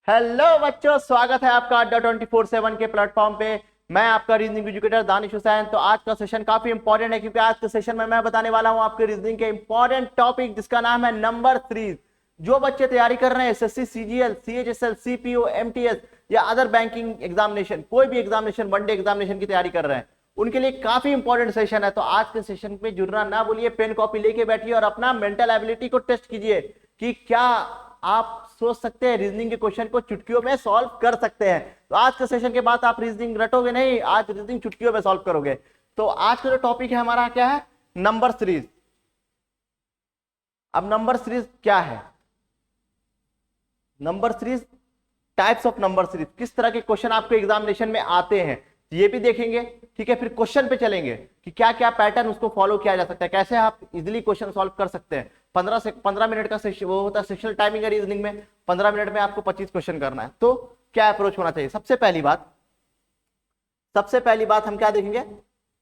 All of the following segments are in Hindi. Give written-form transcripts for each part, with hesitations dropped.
हेलो बच्चों, स्वागत है आपका अड्डा 24/7 के प्लेटफॉर्म पे। मैं आपका रीजनिंग एजुकेटर दानिश हुसैन। तो आज का सेशन काफी इंपॉर्टेंट है क्योंकि आज के सेशन में मैं बताने वाला हूं आपके रीजनिंग के इंपॉर्टेंट टॉपिक जिसका नाम है नंबर सीरीज। जो बच्चे तैयारी कर रहे हैं SSC, CGL, CHSL, CPO, MTS या अदर बैंकिंग एग्जामिनेशन, कोई भी एग्जामिनेशन, वनडे एग्जामिनेशन की तैयारी कर रहे हैं, उनके लिए काफी इंपॉर्टेंट सेशन है। तो आज के सेशन में जुड़ना ना भूलिए, पेन कॉपी लेके बैठिए और अपना मेंटल एबिलिटी को टेस्ट कीजिए कि क्या आप सोच सकते हैं, रीजनिंग के क्वेश्चन को चुटकियों में सॉल्व कर सकते हैं। तो आज के सेशन के बाद आप रीजनिंग रटोगे नहीं, आज रीजनिंग चुटकियों में सॉल्व करोगे। तो आज का जो टॉपिक है हमारा क्या है? Number series. अब नंबर सीरीज क्या है? Number series, types of number series, किस तरह के क्वेश्चन आपके एग्जामिनेशन में आते हैं ये भी देखेंगे। ठीक है, फिर क्वेश्चन पे चलेंगे कि क्या क्या पैटर्न उसको फॉलो किया जा सकता है, कैसे आप इजीली क्वेश्चन सॉल्व कर सकते हैं। 15 मिनट का वो होता है सेशनल टाइमिंग है रीजनिंग में। 15 मिनट में आपको 25 क्वेश्चन करना है। तो क्या अप्रोच होना चाहिए? सबसे पहली बात हम क्या देखेंगे?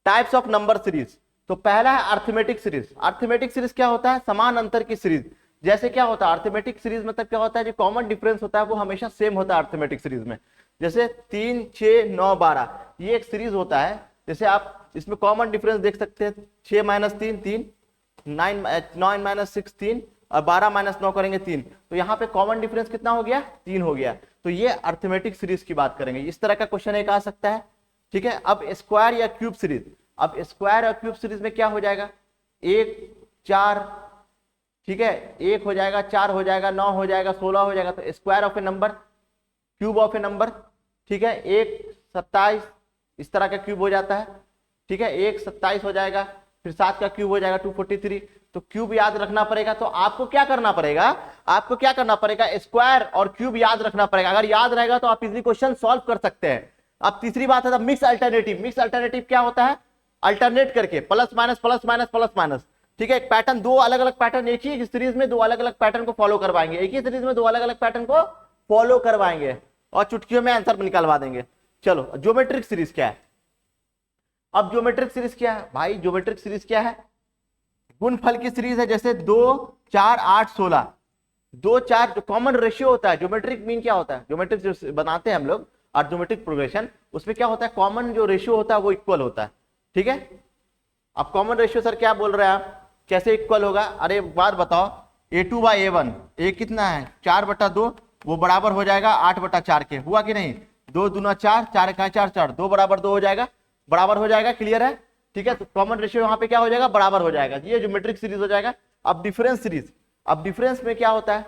Types of number series. तो पहला है अर्थमेटिक सीरीज। अर्थमेटिक सीरीज क्या होता है? समान अंतर की सीरीज। जैसे क्या होता है अर्थमेटिक सीरीज? मतलब क्या होता है, जो कॉमन डिफरेंस होता है वो हमेशा सेम होता है अर्थमेटिक सीरीज में। जैसे 3, 6, 9, 12 ये एक सीरीज होता है। जैसे आप इसमें कॉमन डिफरेंस देख सकते हैं, 6 - 3 3, 9 - 6 3 और 12 - 9 करेंगे 3। तो यहाँ पे कॉमन डिफरेंस कितना हो गया? 3 हो गया। तो ये अर्थमेटिक सीरीज की बात करेंगे। इस तरह का क्वेश्चन एक आ सकता है। ठीक है, अब स्क्वायर या क्यूब सीरीज। अब स्क्वायर और क्यूब सीरीज में क्या हो जाएगा? 1, 4, ठीक है, 1 हो जाएगा, 4 हो जाएगा, 9 हो जाएगा, 16 हो जाएगा। तो square of A number, cube of A number. ठीक है, 1 27 इस तरह का क्यूब हो जाता है। ठीक है, 1 27 हो जाएगा, फिर 7 का क्यूब हो जाएगा 243। तो क्यूब याद रखना पड़ेगा। तो आपको क्या करना पड़ेगा? स्क्वायर और क्यूब याद रखना पड़ेगा। अगर याद रहेगा तो आप इजीली क्वेश्चन सॉल्व कर सकते हैं। अब तीसरी बात है मिक्स अल्टरनेटिव। मिक्स अल्टरनेटिव क्या होता है? अल्टरनेट करके plus minus plus minus plus minus. ठीक है, एक पैटर्न, दो अलग अलग पैटर्न एक ही सीरीज में दो अलग अलग पैटर्न को फॉलो करवाएंगे, एक ही सीरीज में दो अलग अलग पैटर्न को फॉलो करवाएंगे और चुटकियों में आंसर निकलवा देंगे। चलो, ज्योमेट्रिक सीरीज क्या है? अब ज्योमेट्रिक सीरीज क्या है भाई? ज्योमेट्रिक सीरीज क्या है? गुणफल की सीरीज है। जैसे 2, 4, 8, 16। 2, 4 जो कॉमन रेशियो होता है। ज्योमेट्रिक मीन क्या होता है? ज्योमेट्रिक जो बनाते हैं हम लोग और ज्योमेट्रिक प्रोग्रेशन, उसमें क्या होता है? कॉमन जो रेशियो होता है वो इक्वल होता है। ठीक है, अब कॉमन रेशियो सर क्या बोल रहे हैं आप? कैसे इक्वल होगा? अरे एक बात बताओ, A2/A1 ए कितना है? 4/2, वो बराबर हो जाएगा 8/4 के। हुआ कि नहीं? 2 दूना 4, 4 का 4 4, 2 बराबर 2 हो जाएगा, बराबर हो जाएगा। क्लियर है? ठीक है, तो कॉमन रेशियो यहाँ पे क्या हो जाएगा? बराबर हो जाएगा। ये ज्योमेट्रिक सीरीज हो जाएगा। अब डिफरेंस सीरीज। अब डिफरेंस में क्या होता है?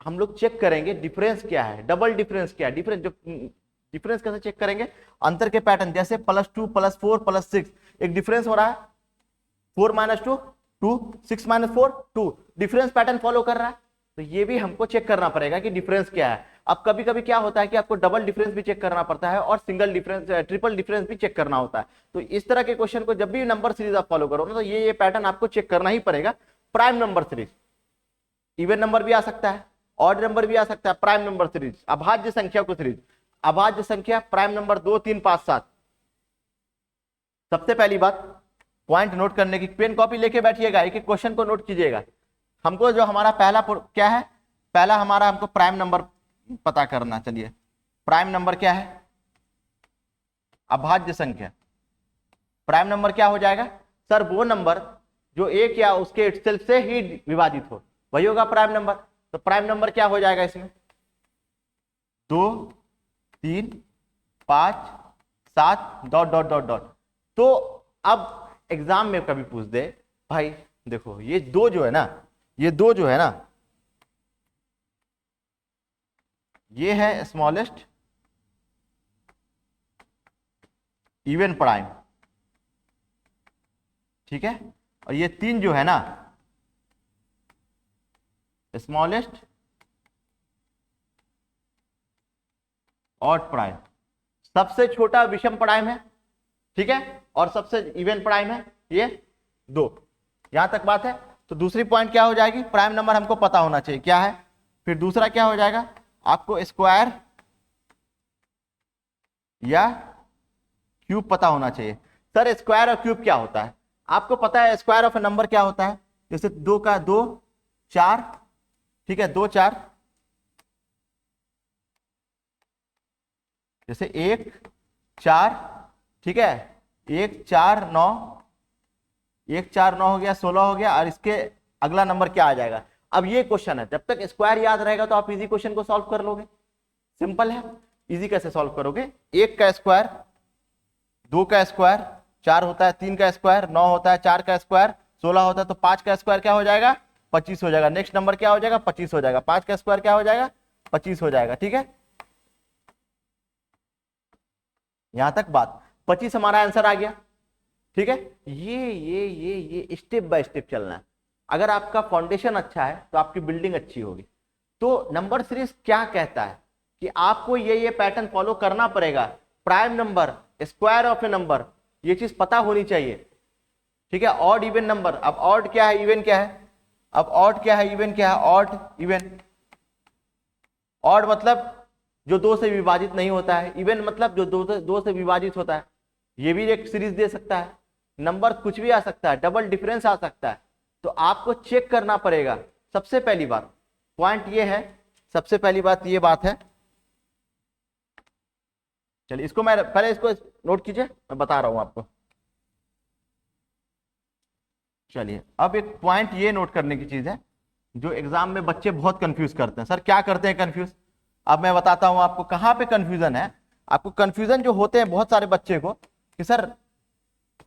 हम लोग चेक करेंगे डिफरेंस क्या है, डबल डिफरेंस क्या है। डिफरेंस कैसे चेक करेंगे? अंतर के पैटर्न। जैसे +2 +4 +6 एक डिफरेंस हो रहा है। 4 - 2 2, 6 - 4 2, डिफरेंस पैटर्न फॉलो कर रहा है। तो ये भी हमको चेक करना पड़ेगा कि डिफरेंस क्या है। अब कभी कभी क्या होता है कि आपको डबल डिफरेंस भी चेक करना पड़ता है और सिंगल डिफरेंस, ट्रिपल डिफरेंस भी चेक करना होता है। तो इस तरह के क्वेश्चन को जब भी नंबर सीरीज आप फॉलो करो ना, तो ये पैटर्न आपको चेक करना ही पड़ेगा। Prime number series, even number भी आ सकता है, ऑड नंबर भी आ सकता है। प्राइम नंबर सीरीज, अभाज्य संख्या को सीरीज। अभाज्य संख्या, प्राइम नंबर 2, 3, 5, 7। सबसे पहली बात पॉइंट नोट करने की, पेन कॉपी लेके बैठिएगा, एक एक क्वेश्चन को नोट कीजिएगा। हमको जो हमारा पहला क्या है? पहला हमारा हमको प्राइम नंबर पता करना। चलिए, प्राइम नंबर क्या है? अभाज्य संख्या। प्राइम नंबर क्या हो जाएगा सर? वो नंबर जो एक या उसके इटसेल्फ से ही विभाजित हो, वही होगा प्राइम नंबर। तो प्राइम नंबर क्या हो जाएगा इसमें? 2, 3, 5, 7 डॉट डॉट डॉट डॉट। तो अब एग्जाम में कभी पूछ दे भाई, देखो ये दो जो है ना, ये दो जो है ना, ये है स्मॉलेस्ट इवन प्राइम। ठीक है, और ये 3 जो है ना, स्मॉलेस्ट ऑड प्राइम। सबसे छोटा विषम प्राइम है। ठीक है, और सबसे इवन प्राइम है ये 2। यहां तक बात है। तो दूसरी पॉइंट क्या हो जाएगी? प्राइम नंबर हमको पता होना चाहिए क्या है। फिर दूसरा क्या हो जाएगा? आपको स्क्वायर या क्यूब पता होना चाहिए। सर स्क्वायर और क्यूब क्या होता है? आपको पता है स्क्वायर ऑफ ए नंबर क्या होता है? जैसे 2 का 2, 4। ठीक है, 2 4 जैसे 1 4, ठीक है, 1 4 9, 1 4 9 हो गया, 16 हो गया, और इसके अगला नंबर क्या आ जाएगा। अब ये क्वेश्चन है, जब तक स्क्वायर याद रहेगा तो आप इजी क्वेश्चन को सॉल्व कर लोगे। सिंपल है। इजी कैसे सॉल्व करोगे, 1 का स्क्वायर, 2 का स्क्वायर 4 होता है, 3 का स्क्वायर 9 होता है, 4 का स्क्वायर 16 होता है, तो 5 का स्क्वायर क्या हो जाएगा, 25 हो जाएगा। नेक्स्ट नंबर क्या हो जाएगा, 25 हो जाएगा। 5 का स्क्वायर क्या हो जाएगा, 25 हो जाएगा। ठीक है, यहां तक बात, 25 हमारा आंसर आ गया। ठीक है, ये स्टेप बाय स्टेप चलना है। अगर आपका फाउंडेशन अच्छा है तो आपकी बिल्डिंग अच्छी होगी। तो नंबर सीरीज क्या कहता है कि आपको ये पैटर्न फॉलो करना पड़ेगा। Prime number, square of A number, ये चीज पता होनी चाहिए। ठीक है, ऑड इवन नंबर, अब ऑड क्या है, इवन क्या है, अब ऑड क्या है, इवन क्या है, ऑड इवन। ऑड मतलब जो 2 से विभाजित नहीं होता है, इवन मतलब जो दो से विभाजित होता है। ये भी एक सीरीज दे सकता है। नंबर कुछ भी आ सकता है, डबल डिफरेंस आ सकता है। तो आपको चेक करना पड़ेगा। सबसे पहली बात पॉइंट ये है, सबसे पहली बात ये बात है, चलिए इसको मैं पहले इसको नोट कीजिए, मैं बता रहा हूं आपको। चलिए अब एक पॉइंट ये नोट करने की चीज है, जो एग्जाम में बच्चे बहुत कंफ्यूज करते हैं। सर क्या करते हैं कंफ्यूज, अब मैं बताता हूं आपको कहां पे कंफ्यूजन है। आपको कंफ्यूजन जो होते हैं बहुत सारे बच्चे को कि सर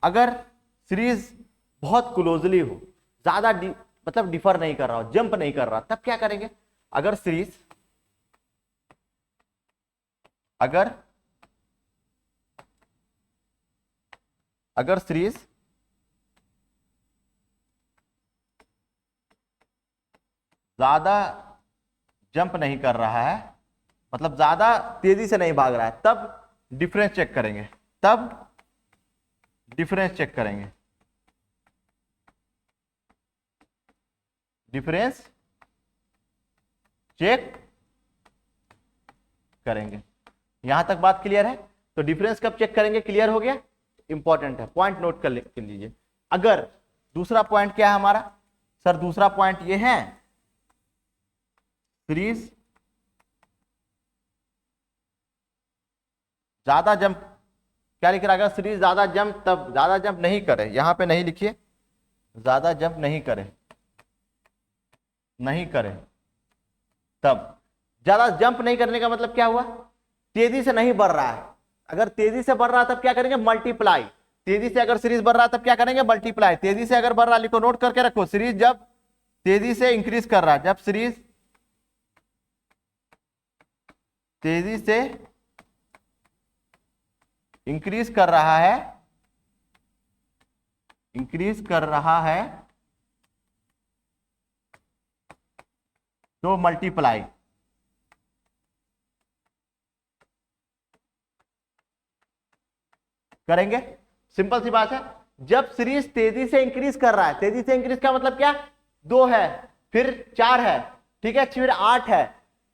अगर सीरीज बहुत क्लोजली हो, ज्यादा मतलब डिफर नहीं कर रहा हो, जंप नहीं कर रहा, तब क्या करेंगे। अगर सीरीज अगर सीरीज ज्यादा जंप नहीं कर रहा है, मतलब ज्यादा तेजी से नहीं भाग रहा है, तब डिफरेंस चेक करेंगे, तब डिफरेंस चेक करेंगे, डिफरेंस चेक करेंगे। यहां तक बात क्लियर है। तो डिफरेंस कब चेक करेंगे, क्लियर हो गया, इंपॉर्टेंट है, पॉइंट नोट कर लीजिए। अगर दूसरा पॉइंट क्या है हमारा, सर दूसरा पॉइंट ये है, सीरीज ज्यादा जंप, क्या लिख रहा है, अगर सीरीज ज्यादा जंप, तब ज्यादा जंप नहीं करे, यहां पे नहीं लिखिए, ज्यादा जंप नहीं करे, नहीं करे, तब ज्यादा जंप नहीं करने का मतलब क्या हुआ, तेजी से नहीं बढ़ रहा है। अगर तेजी से बढ़ रहा है तब क्या करेंगे, मल्टीप्लाई। तेजी से अगर सीरीज बढ़ रहा है तब क्या करेंगे, मल्टीप्लाई। तेजी से अगर बढ़ रहा है, लिखो, नोट करके रखो, सीरीज जब तेजी से इंक्रीज कर रहा है, जब सीरीज तेजी से इंक्रीज कर रहा है, इंक्रीज कर रहा है, तो मल्टीप्लाई। करेंगे, सिंपल सी बात है। जब सीरीज तेजी से इंक्रीज कर रहा है, तेजी से इंक्रीज का मतलब क्या, 2 है, फिर 4 है, ठीक है, फिर 8 है,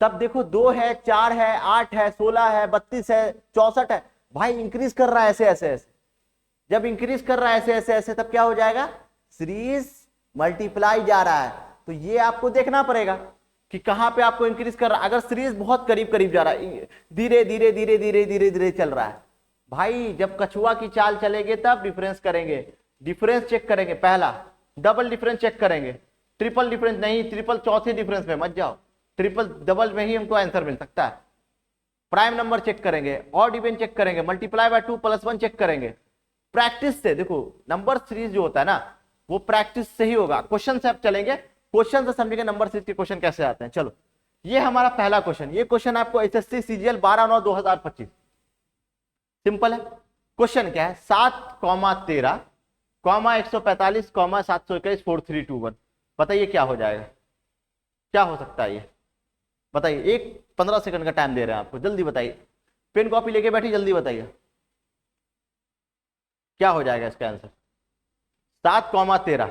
तब देखो 2 है, 4 है, 8 है, 16 है, 32 है, 64 है, भाई इंक्रीज कर रहा है ऐसे ऐसे ऐसे। जब इंक्रीज कर रहा है ऐसे ऐसे ऐसे, तब क्या हो जाएगा, सीरीज मल्टीप्लाई जा रहा है। तो ये आपको देखना पड़ेगा कि कहां पे आपको इंक्रीज कर रहा है। अगर सीरीज बहुत करीब करीब जा रहा है, धीरे धीरे धीरे धीरे धीरे धीरे चल रहा है, भाई जब कछुआ की चाल चलेंगे तब डिफरेंस करेंगे, डिफरेंस चेक करेंगे। पहला डबल डिफरेंस चेक करेंगे, ट्रिपल डिफरेंस नहीं, ट्रिपल चौथे डिफरेंस में मत जाओ, ट्रिपल डबल में ही हमको आंसर मिल सकता है। प्राइम नंबर चेक करेंगे, ऑड इवन चेक करेंगे, मल्टीप्लाई बाय 2 + 1 चेक करेंगे। प्रैक्टिस से देखो, नंबर सीरीज जो होता है ना, वो प्रैक्टिस से ही होगा। क्वेश्चन से आप चलेंगे, क्वेश्चन से समझेंगे नंबर सीरीज के क्वेश्चन कैसे आते हैं। चलो ये हमारा पहला क्वेश्चन, ये क्वेश्चन आपको एसएससी सीजीएल 12/9/2025, सिंपल है। क्वेश्चन क्या है, 7, 13, 145, 721, 4321, बताइए क्या हो जाएगा, क्या हो सकता है ये, बताइए। 15 सेकंड का टाइम दे रहे हैं आपको, जल्दी बताइए, पेन कॉपी लेके बैठी, जल्दी बताइए क्या हो जाएगा इसका आंसर। 7, 13,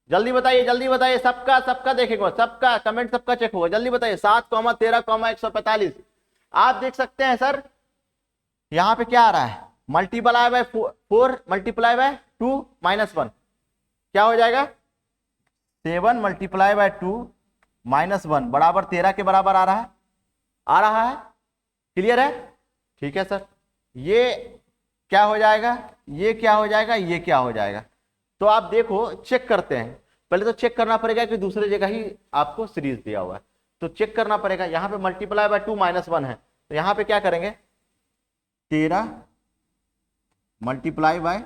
जल्दी बताइए, सबका सबका देखेगा, सबका कमेंट सबका चेक होगा, जल्दी बताइए। 7, 13, 145, आप देख सकते हैं सर यहां पे क्या आ रहा है, मल्टीप्लाई बाय 4 मल्टीप्लाई बाय 2 -1, क्या हो जाएगा, 7 मल्टीप्लाई बाय 2 -1 बराबर 13 के बराबर आ रहा है, क्लियर है। ठीक है सर, ये क्या हो जाएगा, ये क्या हो जाएगा, ये क्या हो जाएगा। तो आप देखो चेक करते हैं, पहले तो चेक करना पड़ेगा कि दूसरे जगह ही आपको सीरीज दिया हुआ है, तो चेक करना पड़ेगा। यहाँ पे मल्टीप्लाई बाय 2 - 1 है, तो यहाँ पे क्या करेंगे 13 मल्टीप्लाई बाय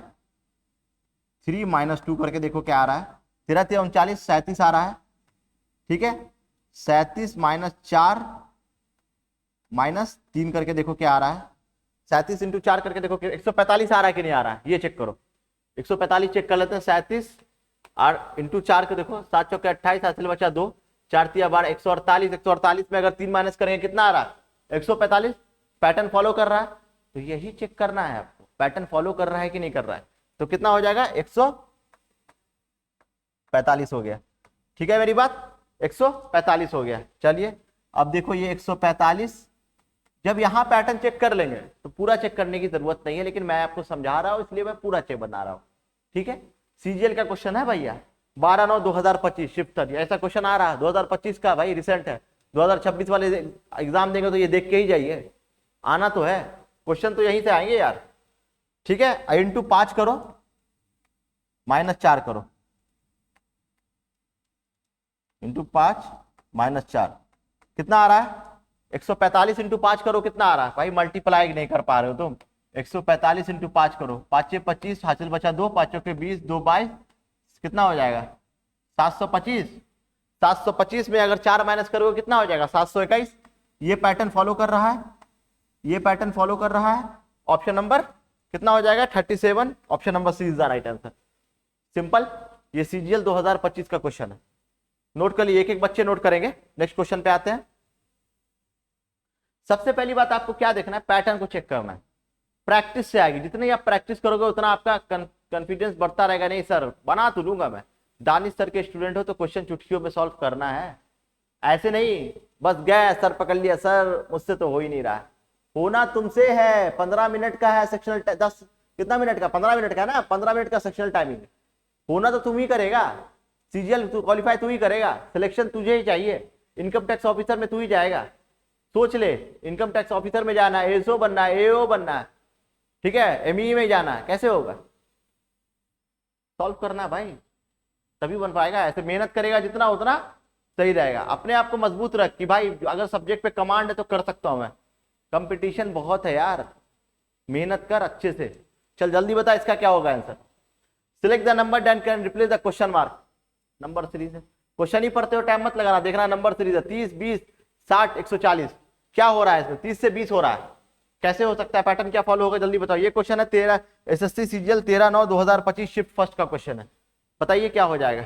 3 - 2 करके देखो क्या आ रहा है, 13 3 39 37 आ रहा है। ठीक है, 37 - 4 -3 करके देखो क्या आ रहा है, 37 × 4 करके देखो 145 आ रहा है कि नहीं आ रहा है, ये चेक करो। 145 चेक कर लेते हैं, 37 और × 4 को देखो, 7 चौके 28, 7 से बचा 2, 4 तिया 12, 148। 148 में अगर 3 माइनस करेंगे कितना आ रहा है, 145। पैटर्न फॉलो कर रहा है, तो यही चेक करना है आपको, पैटर्न फॉलो कर रहा है कि नहीं कर रहा है। तो कितना हो जाएगा 145 हो गया। ठीक है मेरी बात, 145 हो गया। चलिए अब देखो ये 145, जब यहां पैटर्न चेक कर लेंगे तो पूरा चेक करने की जरूरत नहीं है, लेकिन मैं आपको समझा रहा हूं इसलिए मैं पूरा चेक बना रहा हूं। ठीक है, सीजीएल का क्वेश्चन है भैया, 12/9/2025 शिफ्ट थर्ड, ऐसा क्वेश्चन आ रहा है 2025 का, भाई रिसेंट है। 2026 वाले एग्जाम देंगे तो ये देख के ही जाइए, आना तो है, क्वेश्चन तो यहीं से आएंगे यार। ठीक है, × 5 करो -4 करो, × 5 - 4 कितना आ रहा है, 145 × 5 करो कितना आ रहा है, भाई मल्टीप्लाई नहीं कर पा रहे हो तुम। 145 × 5 करो, 5 × 25, हासिल बचा 2, 5 चौके 20, 2 22, कितना हो जाएगा 725। 725 में अगर 4 माइनस करोगे कितना हो जाएगा 721। ये पैटर्न फॉलो कर रहा है, ये पैटर्न फॉलो कर रहा है। ऑप्शन नंबर कितना हो जाएगा 37, option number C is the right answer. Simple, ये सीजीएल 2025 का क्वेश्चन है, नोट कर लिए, एक एक बच्चे नोट करेंगे। नेक्स्ट क्वेश्चन पे आते हैं। सबसे पहली बात आपको क्या देखना है, पैटर्न को चेक करना है, प्रैक्टिस से आएगी, जितनी आप प्रैक्टिस करोगे उतना आपका कॉन्फिडेंस बढ़ता रहेगा। नहीं सर बना तो लूंगा मैं, दानिश सर के स्टूडेंट हो तो क्वेश्चन चुटकियों में सॉल्व करना है, ऐसे नहीं बस गए सर पकड़ लिया, सर मुझसे तो हो ही नहीं रहा। होना तुमसे है, 15 मिनट का है सेक्शनल, 10 कितना मिनट का, 15 मिनट का है ना, 15 मिनट का सेक्शनल टाइमिंग। होना तो तुम ही करेगा, सीजीएल क्वालिफाई तू ही करेगा, सिलेक्शन तुझे ही चाहिए, इनकम टैक्स ऑफिसर में तू ही जाएगा। सोच ले, इनकम टैक्स ऑफिसर में जाना है, एसओ बनना है, एओ बनना है, ठीक है, एमई में जाना है, कैसे होगा, सॉल्व करना भाई, तभी बन पाएगा। ऐसे मेहनत करेगा जितना उतना सही रहेगा। अपने आप को मजबूत रख कि भाई अगर सब्जेक्ट पे कमांड है तो कर सकता हूं मैं, कंपटीशन बहुत है यार, मेहनत कर अच्छे से। चल जल्दी बता इसका क्या होगा answer. Select the number then can replace the question mark. Number series है, क्वेश्चन ही पढ़ते हो टाइम मत लगाना, देखना नंबर सीरीज है, 30 20 60 140, क्या हो रहा है इसमें, 30 से 20 हो रहा है, कैसे हो सकता है, पैटर्न क्या फॉलो होगा जल्दी बताओ। ये क्वेश्चन है 13 एसएससी सीजीएल 13/9/2025 शिफ्ट फर्स्ट का क्वेश्चन है, बताइए क्या हो जाएगा।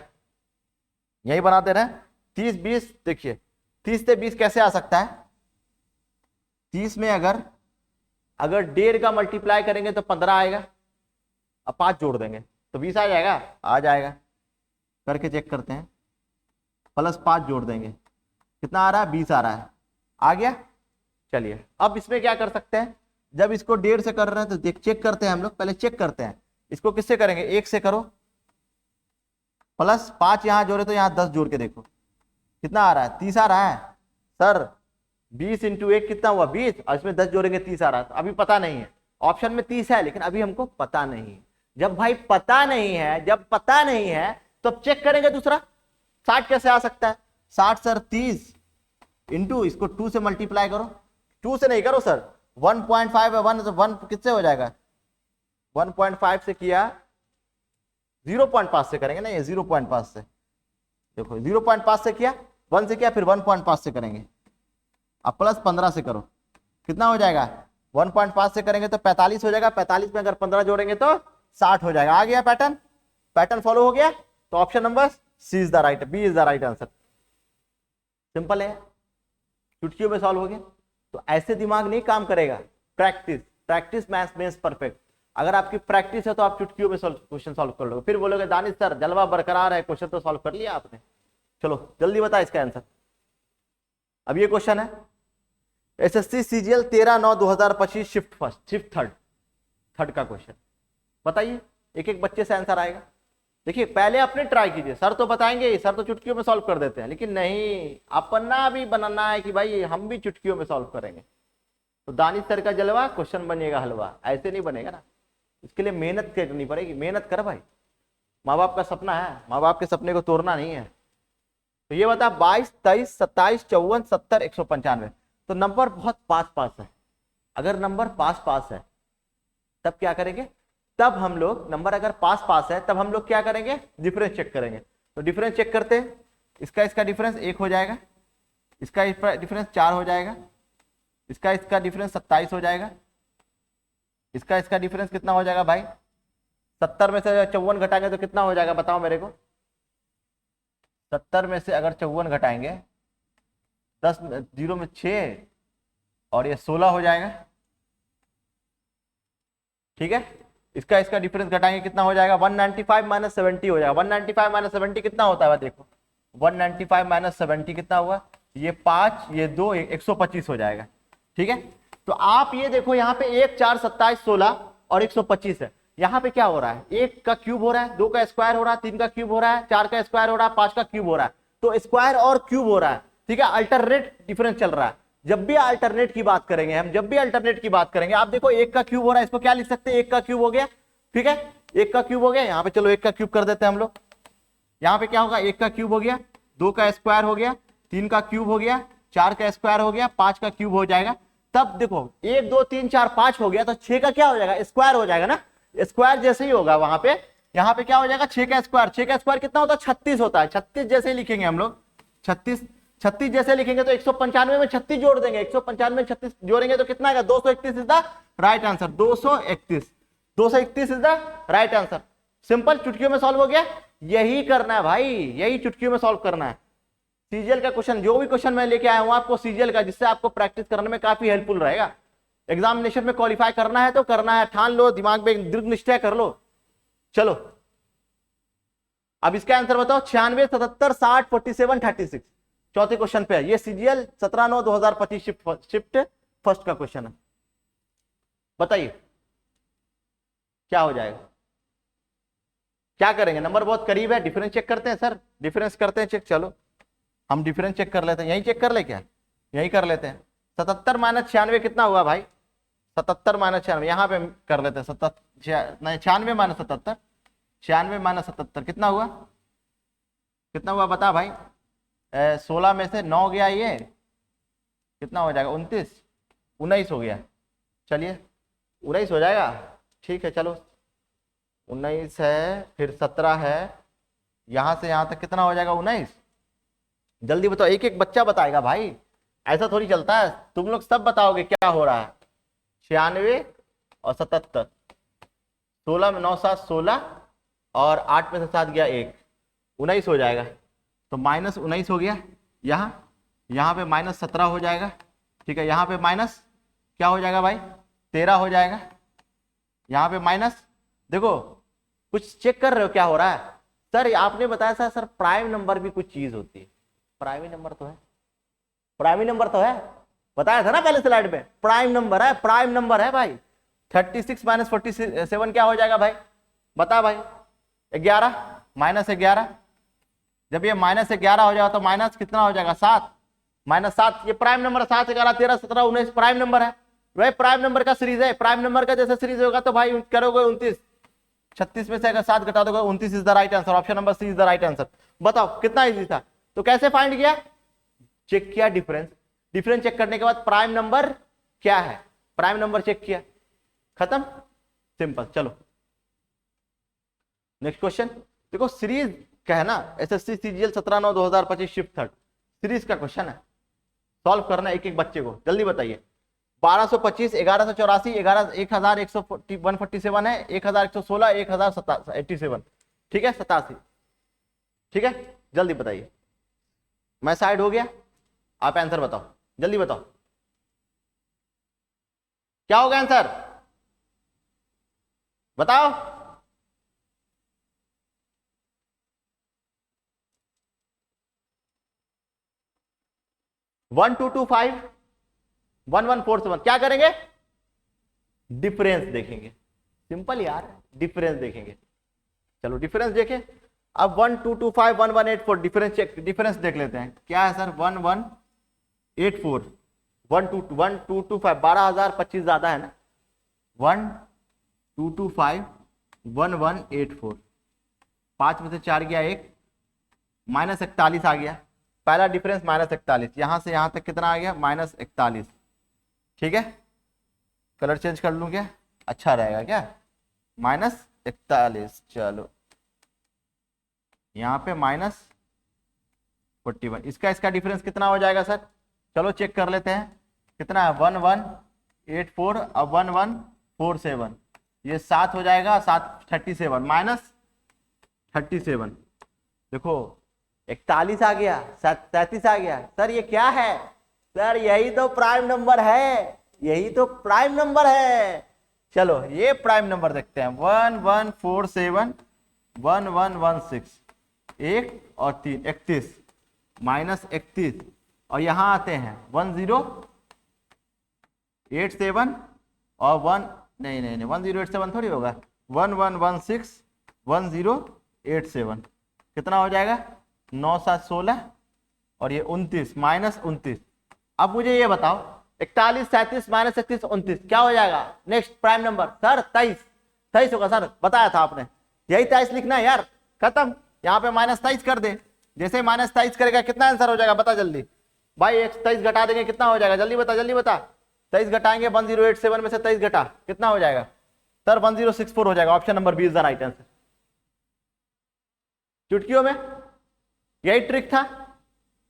यही बना दे रहे हैं 30 20, देखिए 30 से 20 कैसे आ सकता है, 30 में अगर 1.5 का मल्टीप्लाई करेंगे तो 15 आएगा, अब 5 जोड़ देंगे तो 20 आ जाएगा, आ जाएगा, करके चेक करते हैं, +5 जोड़ देंगे कितना आ रहा है 20 आ रहा है, आ गया। चलिए अब इसमें क्या कर सकते हैं, जब इसको 1.5 से कर रहे हैं तो देख चेक करते हैं हम लोग, पहले चेक करते हैं इसको किससे करेंगे, 1 से करो, +5 यहां जोड़े तो यहां 10 जोड़ के देखो कितना आ रहा है 30 आ रहा है। सर 20 × 1 कितना हुआ 20, और इसमें 10 जोड़ेंगे 30 आ रहा है, तो अभी पता नहीं है, ऑप्शन में 30 है लेकिन अभी हमको पता नहीं है। जब भाई पता नहीं है, जब पता नहीं है तो अब चेक करेंगे दूसरा, 60 कैसे आ सकता है, 60 सर 30 इंटू इसको 2 से मल्टीप्लाई करो, 2 से नहीं करो सर 1.5 है, 1 तो 1 किससे हो जाएगा, 1.5 से किया 0.5 से करेंगे ना, ये 0.5 से देखो 0.5 से किया, 1 से किया, फिर 1.5 से करेंगे, अब +15 से करो कितना हो जाएगा, 1.5 से करेंगे तो 45 हो जाएगा, 45 में अगर 15 जोड़ेंगे तो 60 हो जाएगा। आ गया पैटर्न, पैटर्न फॉलो हो गया, तो option number C is the right, B is the right answer. Simple है, चुटकियों में सॉल्व हो गया। तो ऐसे दिमाग नहीं काम करेगा, प्रैक्टिस, प्रैक्टिस मैथ्स परफेक्ट। अगर आपकी प्रैक्टिस है तो आप चुटकियों में क्वेश्चन सॉल्व कर लोगे, फिर बोलोगे दानिश सर जलवा बरकरार है, क्वेश्चन तो सॉल्व कर लिया आपने। चलो जल्दी बता इसका आंसर। अब ये क्वेश्चन है SSC CGL 13/9/2025 shift first shift third का क्वेश्चन, बताइए एक एक बच्चे से आंसर आएगा। देखिए पहले अपने ट्राई कीजिए, सर तो बताएंगे, सर तो चुटकियों में सॉल्व कर देते हैं, लेकिन नहीं, अपना भी बनाना है कि भाई हम भी चुटकियों में सॉल्व करेंगे। तो दानिश सर का जलवा क्वेश्चन बनेगा हलवा, ऐसे नहीं बनेगा ना। इसके लिए मेहनत करनी पड़ेगी, मेहनत कर भाई, माँ बाप का सपना है, माँ बाप के सपने को तोड़ना नहीं है। तो ये बता 22, 23, 27, 54, 70, 195। तो नंबर बहुत पास पास है। अगर नंबर पास पास है तब क्या करेंगे, तब हम लोग नंबर अगर पास पास है तब हम लोग क्या करेंगे, डिफरेंस चेक करेंगे। तो डिफरेंस चेक करते हैं, इसका डिफरेंस 1 हो जाएगा, इसका डिफरेंस 4 हो जाएगा, इसका डिफरेंस 27 हो जाएगा, इसका डिफरेंस कितना हो जाएगा भाई, 70 में से 54 घटाएंगे तो कितना हो जाएगा बताओ मेरे को। 70 में से अगर 54 घटाएंगे, 10 0 में 6 और ये 16 हो जाएगा। ठीक है, इसका डिफरेंस घटाएंगे कितना हो जाएगा, 195 माइनस 70 हो जाएगा। 195 माइनस 70 कितना होता है देखो, 195 माइनस 70 कितना हुआ, ये 5 ये 2 125 हो जाएगा। ठीक है, तो आप ये देखो यहाँ पे 1 4 27 16 और 125 है। यहाँ पे क्या हो रहा है, 1 का क्यूब हो रहा है, 2 का स्क्वायर हो रहा है, 3 का क्यूब हो रहा है, 4 का स्क्वायर हो रहा है, 5 का क्यूब हो रहा है। तो स्क्वायर और क्यूब हो रहा है। ठीक है, अल्टरनेट डिफरेंस चल रहा है। जब भी अल्टरनेट की बात करेंगे हम, जब भी अल्टरनेट की बात करेंगे, आप देखो 1 का क्यूब हो रहा है, इसको क्या लिख सकते हैं, 1 का क्यूब हो गया। ठीक है, 1 का क्यूब हो गया, यहाँ पे चलो 1 का क्यूब कर देते हैं हम लोग। यहाँ पे क्या होगा, 1 का क्यूब हो गया, 2 का स्क्वायर हो गया, 3 का क्यूब हो गया, 4 का स्क्वायर हो गया, 5 का क्यूब हो जाएगा। तब देखो 1 2 3 4 5 हो गया, तो 6 का क्या हो जाएगा, स्क्वायर हो जाएगा ना। स्क्वायर जैसे ही होगा वहां पे, यहाँ पे क्या हो जाएगा, 6 का स्क्वायर। 6 का स्क्वायर कितना होता है, 36 होता है। 36 जैसे लिखेंगे हम लोग, 36 जैसे लिखेंगे तो 195 में 36 जोड़ देंगे, 195 में 36 जोड़ेंगे तो कितना आएगा, 231 is the right answer. 231 is the right answer. Simple, चुटकियों में सॉल्व हो गया। यही करना है भाई, यही चुटकियों में सॉल्व करना है। सीजीएल का क्वेश्चन, जो भी क्वेश्चन मैं लेके आया हूं आपको सीजीएल का, जिससे आपको प्रैक्टिस करने में काफी हेल्पफुल रहेगा। एग्जामिनेशन में क्वालिफाई करना है तो करना है, ठान लो, दिमाग में दृढ़ निश्चय कर लो। चलो अब इसका आंसर बताओ, 96 77 60 47 36। चौथे क्वेश्चन पे है ये, सीजीएल 17/9/2025 शिफ्ट फर्स्ट का क्वेश्चन है। बताइए क्या हो जाएगा, क्या करेंगे। नंबर बहुत करीब है, डिफरेंस चेक करते हैं सर, डिफरेंस करते हैं चेक। चलो हम डिफरेंस चेक कर लेते हैं, यही चेक कर ले क्या, यही कर लेते हैं। 77 माइनस 96 कितना हुआ भाई, 77 माइनस 96 यहाँ पे कर लेते हैं। 96 माइनस 77, 96 माइनस 77 कितना हुआ, कितना हुआ बता भाई। 16 में से 9 गया, ये कितना हो जाएगा, 29 19 हो गया। चलिए 19 हो जाएगा, ठीक है। चलो 19 है, फिर 17 है, यहां से यहां तक कितना हो जाएगा, 19। जल्दी बताओ, एक एक बच्चा बताएगा भाई, ऐसा थोड़ी चलता है। तुम लोग सब बताओगे क्या हो रहा है। 96 और 77, 16 में 9 7 16 और 8 में से 7 गया 1, 19 हो जाएगा। तो माइनस 19 हो गया, यहाँ पे माइनस 17 हो जाएगा। ठीक है, यहाँ पे माइनस क्या हो जाएगा भाई, 13 हो जाएगा। यहाँ पे माइनस, देखो कुछ चेक कर रहे हो क्या हो रहा है। सर आपने बताया सर प्राइम नंबर भी कुछ चीज होती है। प्राइम नंबर तो है, प्राइम नंबर तो है, बताया था ना पहले स्लाइड में, प्राइम नंबर है, प्राइम नंबर है भाई। 36 माइनस 47 क्या हो जाएगा भाई, बता भाई। 11 माइनस 11, जब ये माइनस 11 हो जाएगा तो माइनस कितना हो जाएगा, 7 माइनस 7। ये प्राइम नंबर 7 11 13 17 19 प्राइम नंबर है भाई, प्राइम नंबर का सीरीज है। प्राइम नंबर का जैसे सीरीज होगा तो भाई करोगे 29, 36 में से अगर 7 घटा दोगे 29 is the right answer. Option number C is the right answer. बताओ कितना इजी था। तो कैसे फाइंड किया, चेक किया डिफरेंस, डिफरेंस चेक करने के बाद प्राइम नंबर क्या है, प्राइम नंबर चेक किया, खत्म, सिंपल। चलो नेक्स्ट क्वेश्चन देखो, सीरीज का है ना, SSC CGL 17/9/2025 shift third series का क्वेश्चन है। सॉल्व करना एक एक बच्चे को, जल्दी बताइए। 1225 1184 1147 है, 1116 1087, ठीक है 87, ठीक है। जल्दी बताइए, मैं साइड हो गया, आप आंसर बताओ, जल्दी बताओ क्या होगा आंसर, बताओ। वन 2 2 5 1 1 4 7 क्या करेंगे, डिफरेंस देखेंगे। सिंपल यार, डिफरेंस देखेंगे। चलो डिफरेंस देखें। अब 1 2 2 5 1 1 8 4 डिफरेंस चेक, डिफरेंस देख लेते हैं क्या है सर। 1 1 8 4 1225 12,025 ज्यादा है ना, 1225 1184, 5 में से 4 गया 1, -41 आ गया। पहला डिफरेंस -41, यहां से यहां तक कितना आ गया -41। ठीक है, कलर चेंज कर लूं क्या, अच्छा रहेगा क्या, -41। चलो यहाँ पे -41, इसका डिफरेंस कितना हो जाएगा सर, चलो चेक कर लेते हैं कितना है, 1184 अब 1147, ये 7 हो जाएगा, 7 37 -37। देखो 41 आ गया, 37 आ गया, सर ये क्या है, सर यही तो प्राइम नंबर है, यही तो प्राइम नंबर है। चलो ये प्राइम नंबर देखते हैं, 1147 1116, 1 और 3 31 -31, और यहां आते हैं 1087 और 1 नहीं 1087 थोड़ी होगा, 1116 1087 कितना हो जाएगा 9 7 16 और ये 29 -29। अब मुझे ये बताओ 41 37 -31 29 क्या हो जाएगा, नेक्स्ट प्राइम नंबर सर 23 होगा सर, बताया था आपने, यही 23 लिखना है यार, खत्म। यहाँ पे -23 कर दे, जैसे -23 करेगा कितना आंसर हो जाएगा, बता जल्दी भाई, 23 घटा देंगे कितना हो जाएगा, जल्दी बता 23 घटाएंगे 1087 में से 23 घटा कितना हो जाएगा सर, 1064 हो जाएगा। Option number 20 right answer. चुटकियों में यही ट्रिक था,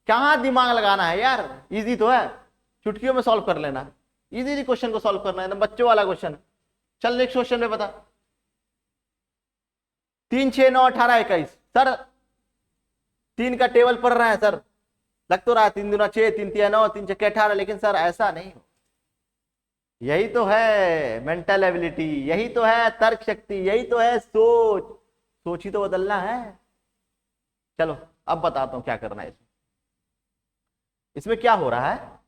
कहां दिमाग लगाना है यार, इजी तो है, चुटकियों में सॉल्व कर लेना, इजी क्वेश्चन को सॉल्व करना है, बच्चों वाला क्वेश्चन। चल नेक्स्ट क्वेश्चन में बता, 3 6 9 18 21 सर, 3 का टेबल पढ़ रहा है सर, लग तो रहा है 3 दूना 6 3 तिया 9 3 छक्के 18, लेकिन सर ऐसा नहीं हो, यही तो है मेंटल एबिलिटी, यही तो है तर्क शक्ति, यही तो है सोच ही तो बदलना है। चलो अब बताता हूं क्या करना है इसमें क्या हो रहा है,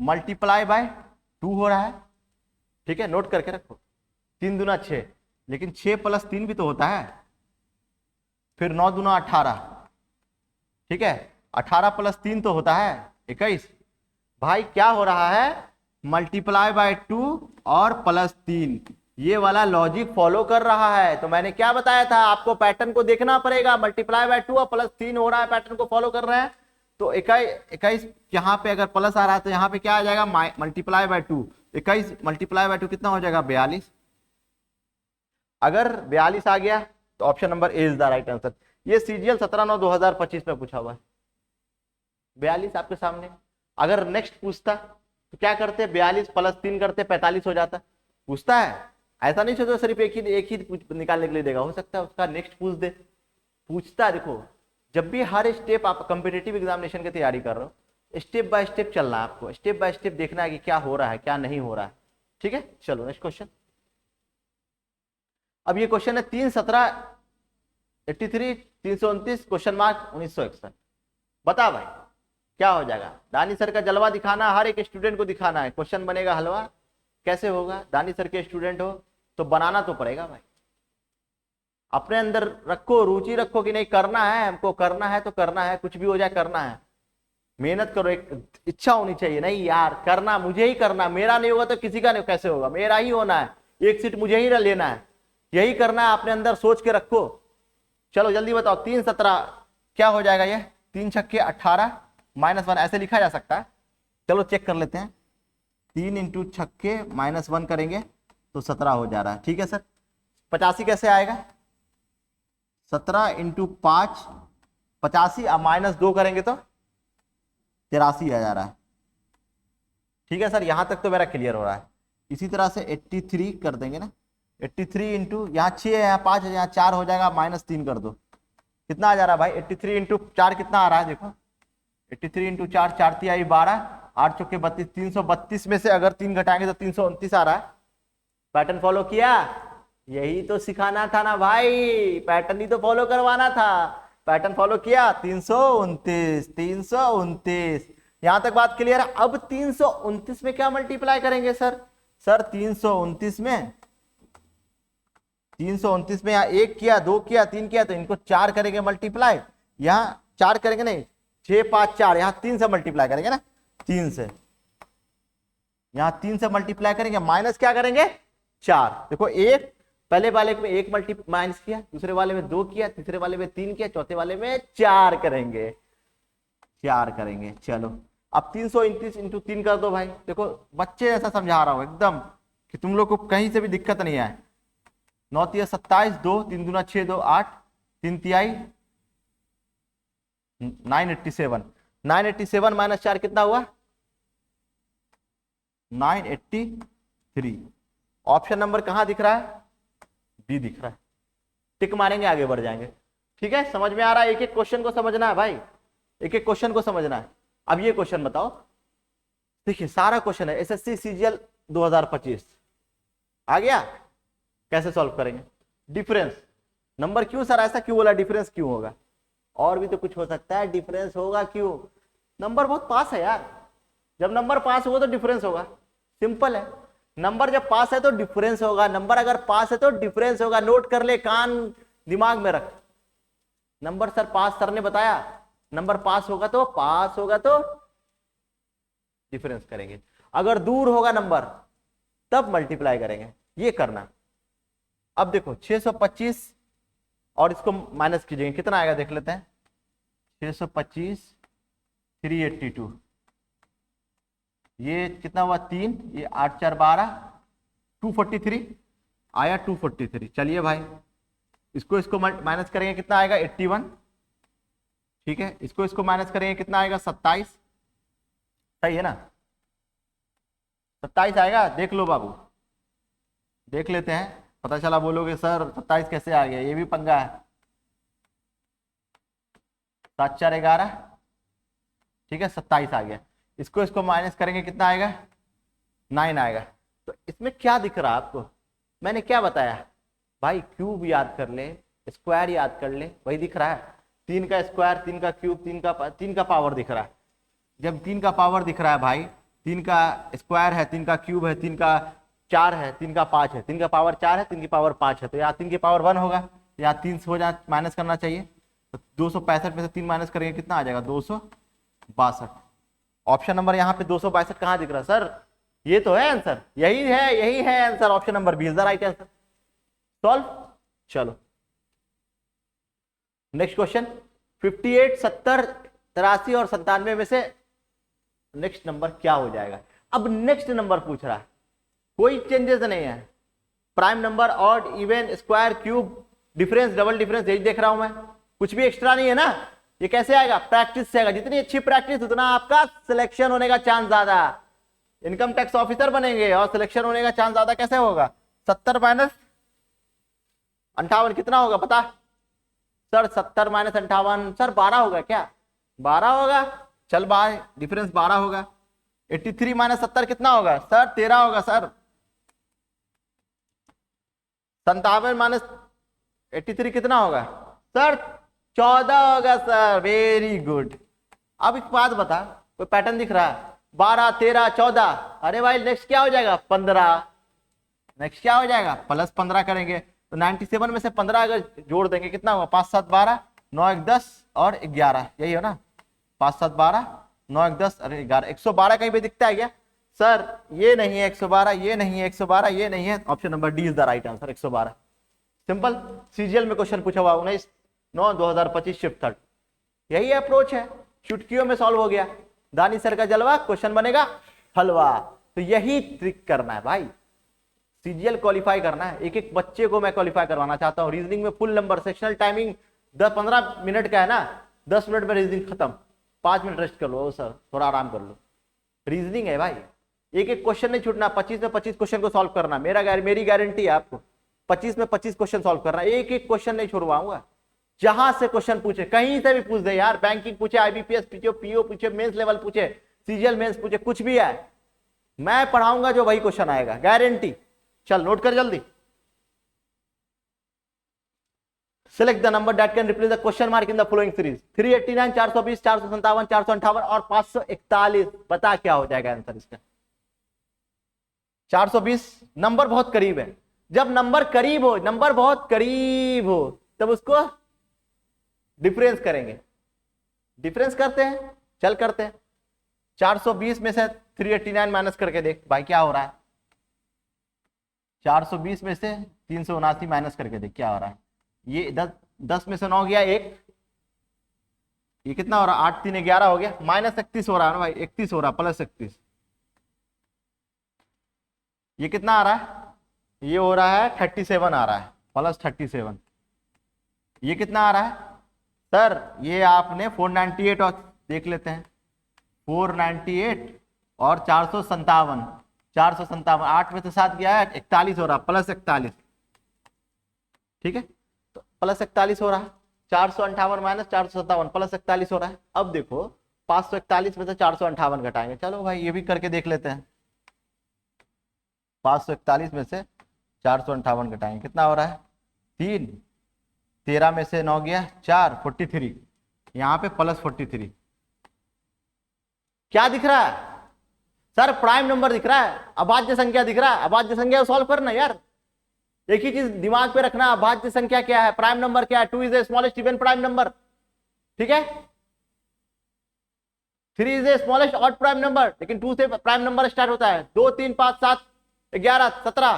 मल्टीप्लाई बाय 2 हो रहा है, ठीक है, नोट करके रखो, 3 दूना 6, लेकिन 6 + 3 भी तो होता है, फिर 9 दूना 18, ठीक है, 18 + 3 तो होता है 21। भाई क्या हो रहा है, मल्टीप्लाई बाय 2 और +3, ये वाला लॉजिक फॉलो कर रहा है। तो मैंने क्या बताया था आपको, पैटर्न को देखना पड़ेगा, मल्टीप्लाई बाय 2 और +3 हो रहा है, पैटर्न को फॉलो कर रहे हैं। तो 21 यहाँ पे अगर प्लस आ रहा है तो यहाँ पे क्या आ जाएगा, मल्टीप्लाई बाय 2, 21 मल्टीप्लाई बाय 2 कितना हो जाएगा 42। अगर 42 आ गया तो option number A is the right answer. ये सीजीएल 17/9/2025 में पूछा हुआ है, 42 आपके सामने। अगर नेक्स्ट पूछता तो क्या करते, 42 + 3 करते 45 हो जाता, पूछता है, ऐसा नहीं सोचो सिर्फ एक ही निकालने के लिए देगा, हो सकता है उसका नेक्स्ट पूछ दे, पूछता है। देखो जब भी हर स्टेप आप कॉम्पिटिटिव एग्जामिनेशन की तैयारी कर रहे हो, स्टेप बाय स्टेप चलना है आपको, स्टेप बाय स्टेप देखना है कि क्या हो रहा है क्या नहीं हो रहा है, ठीक है। चलो नेक्स्ट क्वेश्चन। अब ये क्वेश्चन है 3 17 83 329 क्वेश्चन मार्क 1961। बता भाई क्या हो जाएगा, दानी सर का जलवा दिखाना, हर एक स्टूडेंट को दिखाना है, क्वेश्चन बनेगा हलवा, कैसे होगा, दानी सर के स्टूडेंट हो तो बनाना तो पड़ेगा भाई, अपने अंदर रखो, रुचि रखो कि नहीं करना है हमको, करना है तो करना है, कुछ भी हो जाए करना है, मेहनत करो, एक इच्छा होनी चाहिए, नहीं यार करना मुझे ही करना, मेरा नहीं होगा तो किसी का नहीं, कैसे होगा, मेरा ही होना है, एक सीट मुझे ही लेना है, यही करना है, अपने अंदर सोच के रखो। चलो जल्दी बताओ, 3 17 क्या हो जाएगा, ये 3 छक्के 18 -1 ऐसे लिखा जा सकता है। चलो चेक कर लेते हैं, 3 × छक्के -1 करेंगे तो 17 हो जा रहा है, ठीक है सर। 85 कैसे आएगा, 17 × 5 85 और -2 करेंगे तो 83 आ जा रहा है, ठीक है सर। यहां तक तो मेरा क्लियर हो रहा है। इसी तरह से 83 कर देंगे ना, 83 इंटू यहाँ 6 है, यहाँ 5 है, यहाँ 4 हो जाएगा, -3 कर दो, कितना आ जा रहा है भाई, 83 × 4 कितना आ रहा है, देखो 83 × 4 4 × 12 8 चौके 32, 332 में से अगर 3 घटाएंगे तो 329 आ रहा है। पैटर्न फॉलो किया, यही तो सिखाना था ना भाई, पैटर्न ही तो फॉलो करवाना था, पैटर्न फॉलो किया, 329 यहां तक बात क्लियर है। अब 329 में क्या मल्टीप्लाई करेंगे सर, 329 में यहाँ 1 किया 2 किया 3 किया तो इनको 4 करेंगे मल्टीप्लाई, यहाँ 4 करेंगे नहीं 6 5 4, यहाँ 3 से मल्टीप्लाई करेंगे ना, 3 से यहां 3 से मल्टीप्लाई करेंगे, माइनस क्या करेंगे 4। देखो एक, पहले वाले में 1 मल्टी माइनस किया, दूसरे वाले में 2 किया, तीसरे वाले में 3 किया, चौथे वाले में 4 करेंगे, 4 करेंगे। चलो अब 329 इंटू 3 कर दो भाई। देखो बच्चे ऐसा समझा रहा हूं एकदम कि तुम लोग को कहीं से भी दिक्कत नहीं आए। 9 तिया 27, 2 3 दूना 6, 2 8, 3 तिहाई 987। 987 माइनस 4 कितना हुआ 983। ऑप्शन नंबर कहां दिख रहा है, बी दिख रहा है। टिक मारेंगे, आगे बढ़ जाएंगे। ठीक है, समझ में आ रहा है? एक एक क्वेश्चन को समझना है भाई, एक एक क्वेश्चन को समझना है। अब ये क्वेश्चन बताओ, देखिए सारा क्वेश्चन है एसएससी सीजीएल 2025 आ गया। कैसे सॉल्व करेंगे? डिफरेंस नंबर, क्यों सर ऐसा क्यों बोला, डिफरेंस क्यों होगा? और भी तो कुछ हो सकता है, डिफरेंस होगा क्यों? नंबर बहुत पास है यार, जब नंबर पास होगा तो डिफरेंस होगा, सिंपल है। नंबर जब पास है तो डिफरेंस होगा, नंबर अगर पास है तो डिफरेंस होगा। नोट कर ले, कान दिमाग में रख। नंबर सर पास, सर ने बताया नंबर पास होगा तो डिफरेंस करेंगे। अगर दूर होगा नंबर तब मल्टीप्लाई करेंगे, ये करना। अब देखो 625 और इसको माइनस कीजिएगा, कितना आएगा देख लेते हैं। 625 382, ये कितना हुआ 3, ये 8 4 12, 243 आया, 243। चलिए भाई इसको माइनस करेंगे, कितना आएगा 81। ठीक है, इसको माइनस करेंगे, कितना आएगा 27। सही है ना, 27 आएगा। देख लो बाबू, देख लेते हैं, पता चला बोलोगे सर 27 कैसे आ गया, ये भी पंगा है। 7 4 11, ठीक है 27 आ गया। इसको माइनस करेंगे, कितना आएगा 9 आएगा। तो इसमें क्या दिख रहा है आपको, मैंने क्या बताया भाई, क्यूब याद कर ले, स्क्वायर याद कर ले, वही दिख रहा है। 3 का स्क्वायर, 3 का क्यूब, 3 का पावर दिख रहा है। जब 3 का पावर दिख रहा है भाई, 3 का स्क्वायर है, 3 का क्यूब है, 3 का 4 है, 3 का 5 है, 3 का पावर 4 है, 3 की पावर 5 है, तो यहाँ 3 की पावर 1 होगा, यहाँ 3 से हो जा माइनस करना चाहिए। तो 265 में से 3 माइनस करेंगे, कितना आ जाएगा 262। ऑप्शन नंबर यहाँ पे 262 कहाँ दिख रहा है सर, ये तो है आंसर, यही है answer. Option number B is the right answer. Solve. चलो नेक्स्ट क्वेश्चन। 58 70 83 और 97 में से नेक्स्ट नंबर क्या हो जाएगा? अब नेक्स्ट नंबर पूछ रहा है, कोई चेंजेस नहीं है। Prime number, odd, even, square, cube, difference, double difference, यही देख रहा हूं मैं, कुछ भी एक्स्ट्रा नहीं है ना। ये कैसे आएगा? प्रैक्टिस से आएगा। जितनी अच्छी प्रैक्टिस उतना आपका सिलेक्शन होने का चांस ज्यादा। इनकम टैक्स ऑफिसर बनेंगे और सिलेक्शन होने का चांस ज्यादा कैसे होगा? 70 माइनस 58 कितना होगा पता? सर 70 माइनस 58 सर 12 होगा क्या? 12 होगा, चल भाई डिफरेंस 12 होगा। 83 माइनस 70 कितना होगा सर? 13 होगा सर। 57 माइनस 83 कितना होगा सर? 14 होगा सर। Very good. अब एक बात बता, कोई पैटर्न दिख रहा है? 12 13 14, अरे भाई नेक्स्ट क्या हो जाएगा? 15। नेक्स्ट क्या हो जाएगा? प्लस 15 करेंगे तो 97 में से 15 अगर जोड़ देंगे कितना होगा? 5 7 12, 9 1 10 और 11, यही हो ना? 5 7 12, 9 1 10 अरे 11। 112 कहीं पे दिखता है क्या सर? ये नहीं है 112, ये नहीं है 112, ये नहीं है। Option number D is the right answer, 112। Simple. CGL में क्वेश्चन पूछा हुआ 19/9/2025 शिफ्ट 3rd। यही अप्रोच है, चुटकियों में सॉल्व हो गया। दानी सर का जलवा, क्वेश्चन बनेगा हलवा। तो यही ट्रिक करना है भाई, सीजीएल क्वालिफाई करना है। एक एक बच्चे को मैं क्वालिफाई करवाना चाहता हूँ। रीजनिंग में full number, sectional timing 10-15 minute का है ना, 10 मिनट में रीजनिंग खत्म, 5 मिनट रेस्ट कर लो सर, थोड़ा आराम कर लो। रीजनिंग है भाई, एक एक क्वेश्चन नहीं छूटना। 25 में 25 क्वेश्चन को सॉल्व करना, मेरी गारंटी है आपको। 25 में 25 क्वेश्चन सॉल्व करना, एक एक क्वेश्चन नहीं छुड़वाऊंगा। जहां से क्वेश्चन पूछे, कहीं से भी पूछ दे यार, बैंकिंग पूछे, आईबीपीएस पूछे, पीओ पूछे, मेंस लेवल पूछे, सीजीएल मेंस पूछे, कुछ भी है, मैं पढ़ाऊंगा जो वही क्वेश्चन आएगा, गारंटी। चल नोट कर जल्दी। Select the number that can replace the question mark in the following series: 389, 420, 457, 458 और 541। बता क्या हो जाएगा आंसर इसका? 420 नंबर बहुत करीब है। जब नंबर करीब हो, नंबर बहुत करीब हो, तब उसको डिफरेंस करेंगे। डिफरेंस करते हैं, चल करते हैं। 420 में से 389 माइनस करके देख भाई क्या हो रहा है। 420 में से 379 माइनस करके देख क्या हो रहा है। ये 10 में से 9 गया एक, ये कितना हो रहा है 8 3 11 हो गया, -31 हो रहा है ना भाई, 31 हो रहा है +31। ये कितना आ रहा है, ये हो रहा है 37 आ रहा है +37। ये कितना आ रहा है सर, ये आपने 498 और देख लेते हैं 498 और 457, 8 में से 7 गया है 41 हो रहा है +41। ठीक है, तो +41 हो रहा है, 458 माइनस 457 +41 हो रहा है। अब देखो 541 में से 458 घटाएंगे, चलो भाई ये भी करके देख लेते हैं। 541 में से 458 घटाएंगे, कितना हो रहा है 3, 13 में से 9 गया 4, 43, यहाँ पे +43। क्या दिख रहा है सर, प्राइम नंबर दिख रहा है, अभाज्य संख्या दिख रहा है। अभाज्य संख्या सॉल्व करना यार, एक ही चीज दिमाग पे रखना, अभाज्य संख्या क्या है, प्राइम नंबर क्या है। 2 is the smallest even prime number, ठीक है। 3 is the smallest odd prime number, लेकिन 2 से प्राइम नंबर स्टार्ट होता है। 2 3 5 7 11 17,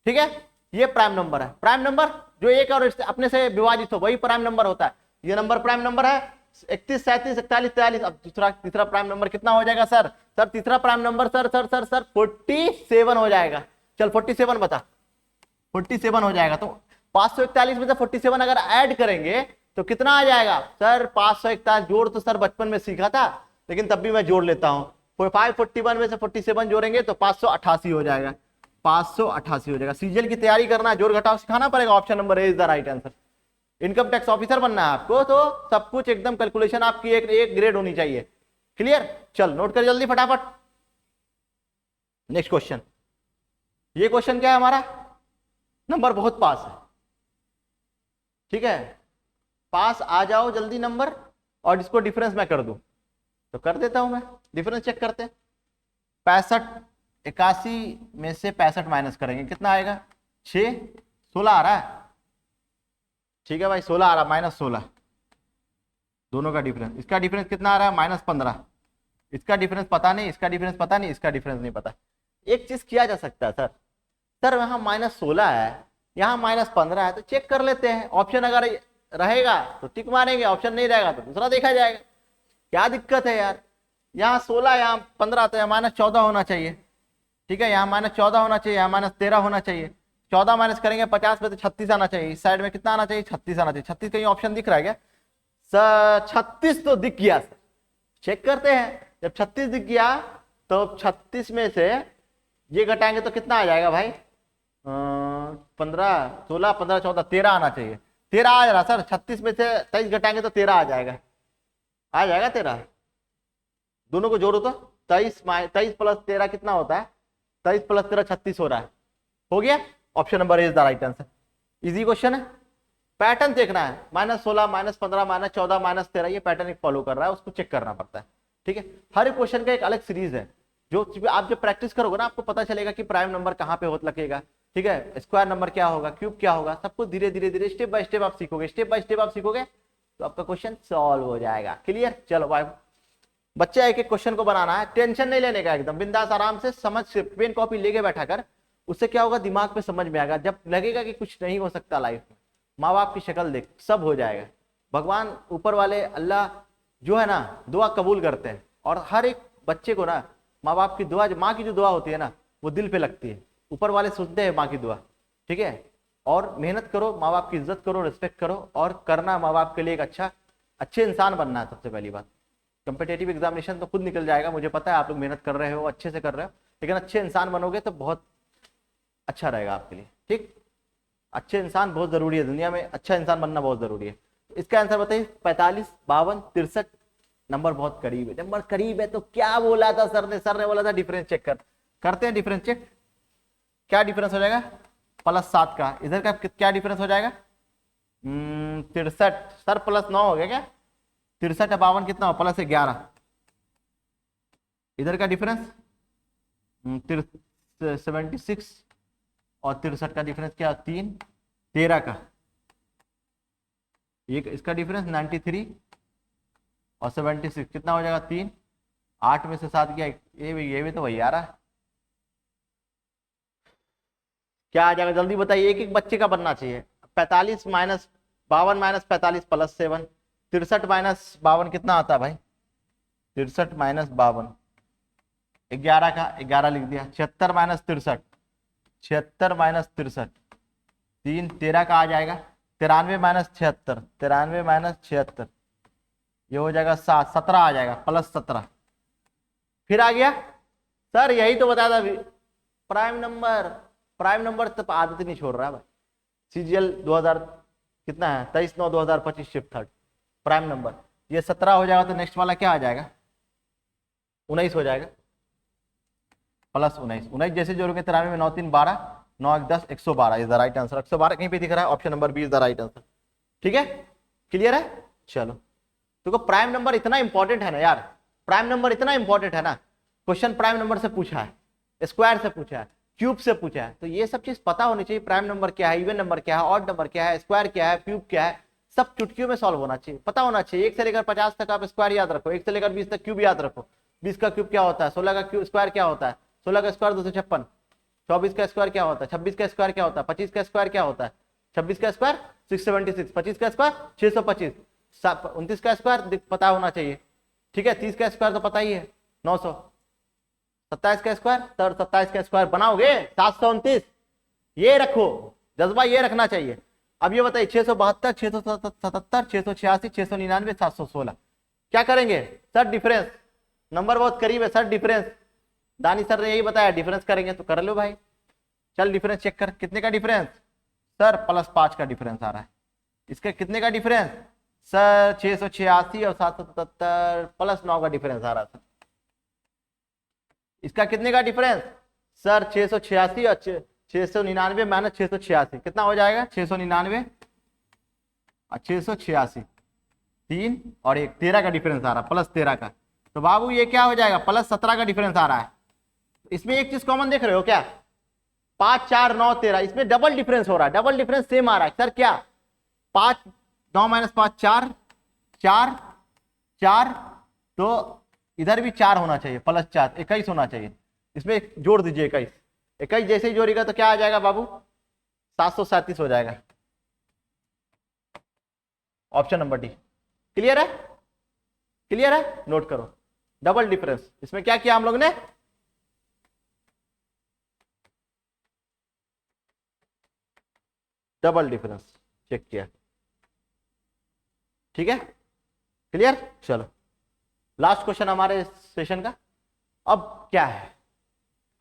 ठीक है, ये प्राइम नंबर है। प्राइम नंबर जो एक और अपने से विभाजित हो वही प्राइम नंबर होता है। ये नंबर प्राइम नंबर है 31 37 41 43। अब तीसरा प्राइम नंबर कितना हो जाएगा सर, तीसरा प्राइम नंबर सर 47 हो जाएगा। चल 47 बता, 47 हो जाएगा। तो 541 में से 47 अगर ऐड करेंगे तो कितना आ जाएगा सर, 541 जोड़ तो सर बचपन में सीखा था, लेकिन तब भी मैं जोड़ लेता हूं। 541 में से 47 जोड़ेंगे तो 588 हो जाएगा, 588 हो जाएगा। सीजीएल की तैयारी करना है, जोड़ घटाव सिखाना पड़ेगा। Option number A is the right answer. Income tax officer बनना है आपको तो सब कुछ एकदम कैलकुलेशन आपकी एक ग्रेड होनी चाहिए। क्लियर, चल नोट कर जल्दी फटाफट। नेक्स्ट क्वेश्चन, ये क्वेश्चन क्या है हमारा, नंबर बहुत पास है, ठीक है, पास आ जाओ जल्दी नंबर, और इसको डिफरेंस मैं कर दूं तो कर देता हूं मैं। डिफरेंस चेक करते हैं। 81 में से 65 माइनस करेंगे, कितना आएगा 6, 16 आ रहा है, ठीक है भाई 16 आ रहा है, -16 दोनों का डिफरेंस। इसका डिफरेंस कितना आ रहा है -15, इसका डिफरेंस पता नहीं, इसका डिफरेंस पता नहीं, इसका डिफरेंस नहीं पता। एक चीज किया जा सकता है सर यहाँ -16 है, यहाँ -15 है, तो चेक कर लेते हैं। ऑप्शन अगर रहेगा तो टिक मारेंगे, ऑप्शन नहीं रहेगा तो दूसरा देखा जाएगा। क्या दिक्कत है यार, यहाँ 16 यहाँ 15 तो यहाँ -14 होना चाहिए, ठीक है, यहाँ -14 होना चाहिए, यहाँ -13 होना चाहिए। 14 माइनस करेंगे 50 में तो 36 आना चाहिए। इस साइड में कितना आना चाहिए 36 आना चाहिए। 36 कहीं ऑप्शन दिख रहा है क्या सर, 36 तो दिख गया सर, चेक करते हैं। जब 36 दिख गया तो 36 में से ये घटाएंगे तो कितना आ जाएगा भाई, 15 16 15 14 13 आना चाहिए। 13 आ रहा सर, 36 में से 23 घटाएंगे तो 13 आ जाएगा, 13। दोनों को जोड़ो तो 23 + 13 कितना होता है, 23 + 13 36 हो रहा है। हो गया, option number is the right answer. Easy question है, पैटर्न देखना है। -16 -15 -14 -13, ये पैटर्न एक फॉलो कर रहा है, उसको चेक करना पड़ता है, ठीक है। हर एक क्वेश्चन का एक अलग सीरीज है, जो आप जब प्रैक्टिस करोगे ना आपको पता चलेगा कि प्राइम नंबर कहाँ पे होता लगेगा, ठीक है, स्क्वायर नंबर क्या होगा, क्यूब क्या होगा, सब कुछ धीरे धीरे स्टेप बाय स्टेप आप सीखोगे। स्टेप बाय स्टेप आप सीखोगे तो आपका क्वेश्चन सॉल्व हो जाएगा। क्लियर, चलो भाई बच्चा एक एक क्वेश्चन को बनाना है, टेंशन नहीं लेने का, एकदम बिंदास आराम से समझ से पेन कॉपी लेके बैठा कर। उससे क्या होगा, दिमाग पे समझ में आएगा। जब लगेगा कि कुछ नहीं हो सकता लाइफ में, माँ बाप की शक्ल देख सब हो जाएगा। भगवान ऊपर वाले अल्लाह जो है ना दुआ कबूल करते हैं, और हर एक बच्चे को ना माँ बाप की दुआ, माँ की जो दुआ होती है ना वो दिल पे लगती है। ऊपर वाले सुनते हैं माँ की दुआ, ठीक है। और मेहनत करो, माँ बाप की इज्जत करो, रिस्पेक्ट करो, और करना माँ बाप के लिए एक अच्छे इंसान बनना है सबसे पहली बात। कंपिटेटिव एग्जामिनेशन तो खुद निकल जाएगा, मुझे पता है आप लोग मेहनत कर रहे हो, अच्छे से कर रहे हो, लेकिन अच्छे इंसान बनोगे तो बहुत अच्छा रहेगा आपके लिए, ठीक। अच्छे इंसान बहुत जरूरी है दुनिया में, अच्छा इंसान बनना बहुत जरूरी है। इसका आंसर बताइए, 45 52 63, नंबर बहुत करीब है। नंबर करीब है तो क्या बोला था सर ने बोला था डिफरेंस चेक करते हैं। डिफरेंस चेक, क्या डिफरेंस हो जाएगा +7 का, इधर का क्या डिफरेंस हो जाएगा 63 सर, +9 हो गया क्या, 63 52 कितना हो +11, इधर का डिफरेंस 76 और 63 का डिफरेंस क्या 3 13 का, ये इसका डिफरेंस 93 और 76 कितना हो जाएगा 3 8 में से 7 गया, ये भी तो वही आ रहा है। क्या आ जाएगा जल्दी बताइए, एक एक बच्चे का बनना चाहिए। 45 माइनस 52 माइनस 45 प्लस 7, 63 माइनस 52 कितना आता है भाई? 63 माइनस 52, 11 का 11 लिख दिया। 76 माइनस 63, 76 माइनस 63, 3 13 का आ जाएगा। 93 माइनस 76, 93 माइनस 76, ये हो जाएगा 7, 17 आ जाएगा प्लस 17। फिर आ गया सर, यही तो बताया था प्राइम नंबर। प्राइम नंबर तब आदत नहीं छोड़ रहा है भाई। सीजीएल 2000 कितना है, 23/9/2025 शिफ्ट थर्ड प्राइम नंबर। ये 17 हो जाएगा तो नेक्स्ट वाला क्या आ जाएगा? 19 हो जाएगा प्लस 19। 19 जैसे जोड़ोगे 93 में 9 3 12, 9 1 10, 112 इज द राइट आंसर। 112 कहीं पे दिख रहा है, option number B is the right answer. ठीक है, क्लियर है? चलो, तो प्राइम नंबर इतना इंपॉर्टेंट है ना यार, प्राइम नंबर इतना इंपॉर्टेंट है ना। क्वेश्चन प्राइम नंबर से पूछा है, स्क्वायर से पूछा है, क्यूब से पूछा है, तो ये सब चीज पता होनी चाहिए। प्राइम नंबर क्या है, इवन नंबर क्या है, ऑड नंबर क्या है, स्क्वायर क्या है, क्यूब क्या है, सब चुटकियों में सॉल्व होना चाहिए, पता होना चाहिए। 1 से लेकर 50 तक आप स्क्वायर याद रखो, 1 से लेकर 20 तक क्यूब याद रखो। 20 का क्यूब क्या होता है, 16 का क्यूब स्क्वायर क्या होता है, 16 का स्क्वायर 256, 24 का स्क्वायर क्या होता है, 26 का स्क्वायर क्या होता है, 25 का स्क्वायर क्या होता है, 26 का स्क्वायर 676, 25 का स्क्वायर 625, 29 का स्क्वायर पता होना चाहिए। ठीक है, 30 का स्क्वायर तो पता ही है 900, 27 का स्क्वायर, सर 27 का स्क्वायर बनाओगे 729, ये रखो जज्बा, ये रखना चाहिए। अब ये बताइए 672, 677, 686, 699, 716 क्या करेंगे सर? डिफरेंस, नंबर बहुत करीब है सर, डिफरेंस दानी सर ने यही बताया, डिफरेंस करेंगे तो कर लो भाई। चल डिफरेंस चेक कर, कितने का डिफरेंस सर? +5 का डिफरेंस आ रहा है। इसके कितने का डिफरेंस सर? 686 और 777 +9 का डिफरेंस आ रहा था। इसका कितने का डिफरेंस सर? 686 और 699 माइनस 686 कितना हो जाएगा? 699 और 686, 3 और 1, 13 का डिफरेंस आ रहा है, +13 का। तो बाबू ये क्या हो जाएगा? +17 का डिफरेंस आ रहा है। इसमें एक चीज कॉमन देख रहे हो क्या? 5 4 9 13, इसमें डबल डिफरेंस हो रहा है, डबल डिफरेंस सेम आ रहा है सर। क्या 5 9 माइनस 5 4 4 4, तो इधर भी 4 होना चाहिए, +4 21 होना चाहिए। इसमें जोड़ दीजिए 21, 21 जैसे ही जोड़ेगा तो क्या आ जाएगा बाबू? 737 हो जाएगा, ऑप्शन नंबर डी। क्लियर है? क्लियर है? नोट करो डबल डिफरेंस। इसमें क्या किया हम लोग ने? डबल डिफरेंस चेक किया। ठीक है, क्लियर? चलो लास्ट क्वेश्चन हमारे सेशन का। अब क्या है,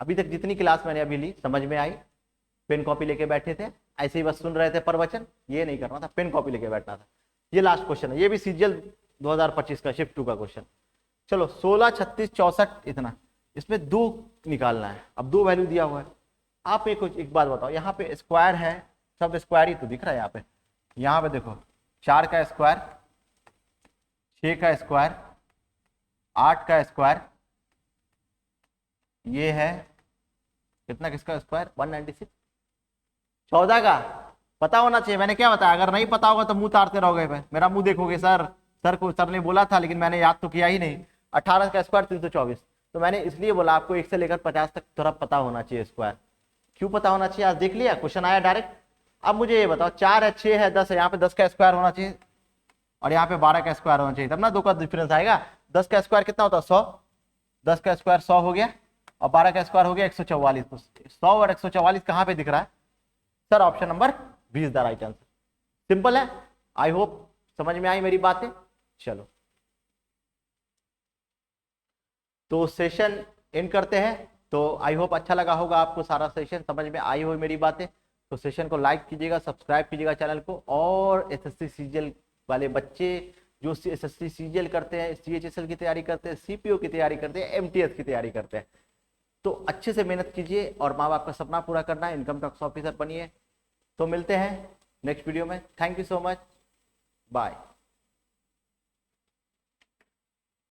अभी तक जितनी क्लास मैंने अभी ली समझ में आई? पेन कॉपी लेके बैठे थे, ऐसे ही बस सुन रहे थे प्रवचन? ये नहीं करना था, पेन कॉपी लेके बैठना था। ये लास्ट क्वेश्चन है, ये भी सीजीएल 2025 का शिफ्ट 2 का क्वेश्चन। चलो 16 36 64 इतना, इसमें 2 निकालना है। अब 2 वैल्यू दिया हुआ है। आप एक बात बताओ, यहाँ पे स्क्वायर है, सब स्क्वायर ही तो दिख रहा है। यहाँ पे देखो 4 का स्क्वायर, 6 का स्क्वायर, 8 का स्क्वायर, ये है कितना, किसका स्क्वायर? 196। 14 का पता होना चाहिए, मैंने क्या बताया? अगर नहीं पता होगा तो मुंह तारते रहोगे, मेरा मुंह देखोगे सर ने बोला था लेकिन मैंने याद तो किया ही नहीं। 18 का स्क्वायर 324, तो मैंने इसलिए बोला आपको 1 से लेकर 50 तक थोड़ा पता होना चाहिए स्क्वायर। क्यों पता होना चाहिए? आज देख लिया, क्वेश्चन आया डायरेक्ट। अब मुझे ये बताओ, 4 है, 6 है, 10 है, यहाँ पे 10 का स्क्वायर होना चाहिए और यहाँ पे 12 का स्क्वायर होना चाहिए, तब ना 2 का डिफरेंस आएगा। 10 का स्क्वायर कितना होता है? 100। 10 का स्क्वायर 100 हो गया और 12 का स्क्वायर हो गया 144। तो 100 और 144 कहाँ पे दिख रहा है sir? Option number B is the right answer. Simple है। आई होप समझ में आई मेरी बातें। चलो तो सेशन एंड करते हैं। तो आई होप अच्छा लगा होगा आपको, सारा सेशन समझ में आई हो मेरी बातें। तो सेशन को लाइक कीजिएगा, सब्सक्राइब कीजिएगा चैनल को। और एसएससी सीजीएल वाले बच्चे जो एसएससी सीजीएल करते हैं, सीएचएसएल की तैयारी करते हैं, सीपीओ की तैयारी करते हैं, एमटीएस की तैयारी करते हैं, तो अच्छे से मेहनत कीजिए और माँ बाप का सपना पूरा करना है, इनकम टैक्स ऑफिसर बनिए। तो मिलते हैं नेक्स्ट वीडियो में। Thank you so much, bye.